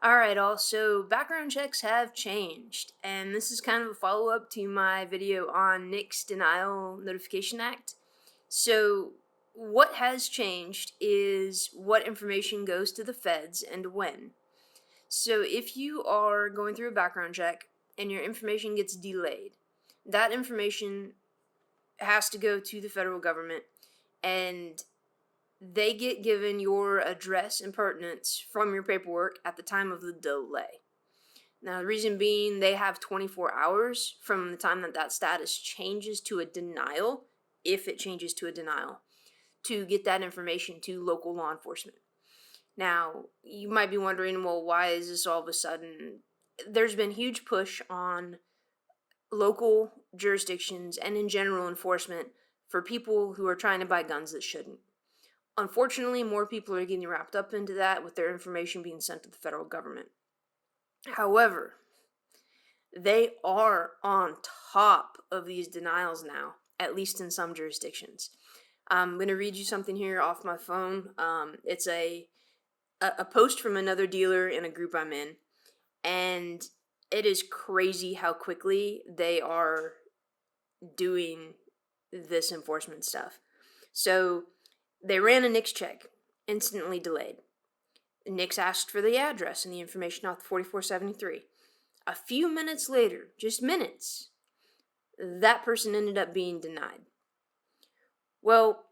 Alright, also, background checks have changed, and this is kind of a follow up to my video on Nick's Denial Notification Act. So, what has changed is what information goes to the feds and when. So, if you are going through a background check and your information gets delayed, that information has to go to the federal government, and they get given your address and pertinence from your paperwork at the time of the delay. Now, the reason being they have 24 hours from the time that that status changes to a denial, if it changes to a denial, to get that information to local law enforcement. Now, you might be wondering, well, why is this all of a sudden? There's been huge push on local jurisdictions and in general enforcement for people who are trying to buy guns that shouldn't. Unfortunately, more people are getting wrapped up into that with their information being sent to the federal government. However, they are on top of these denials now, at least in some jurisdictions. I'm going to read you something here off my phone. It's a post from another dealer in a group I'm in, and it is crazy how quickly they are doing this enforcement stuff. So they ran a NICS check, instantly delayed. NICS asked for the address and the information off the 4473. A few minutes later, just minutes, that person ended up being denied. Well,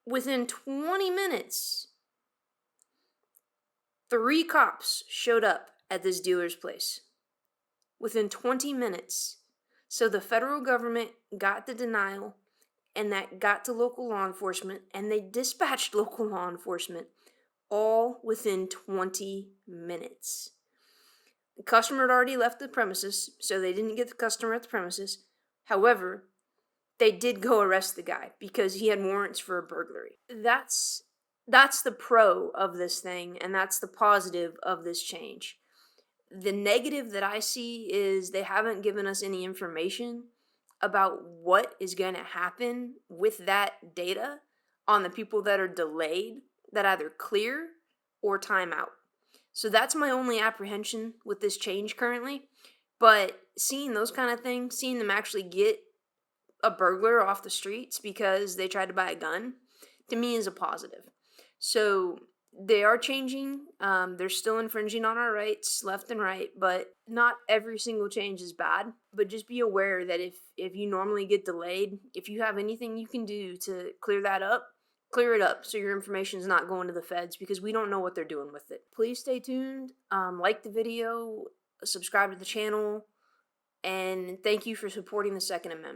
within 20 minutes, 3 cops showed up at this dealer's place. Within 20 minutes. So the federal government got the denial, and that got to local law enforcement, and they dispatched local law enforcement all within 20 minutes. The customer had already left the premises, so they didn't get the customer at the premises. However, they did go arrest the guy because he had warrants for a burglary. That's the pro of this thing, and that's the positive of this change. The negative that I see is they haven't given us any information about what is going to happen with that data on the people that are delayed, that either clear or time out. So that's my only apprehension with this change currently. But seeing those kind of things, seeing them actually get a burglar off the streets because they tried to buy a gun, to me is a positive. So they are changing. They're still infringing on our rights left and right, but not every single change is bad. But just be aware that if you normally get delayed, if you have anything you can do to clear that up, clear it up so your information is not going to the feds, because we don't know what they're doing with it. Please stay tuned. Like the video, subscribe to the channel, and thank you for supporting the Second Amendment.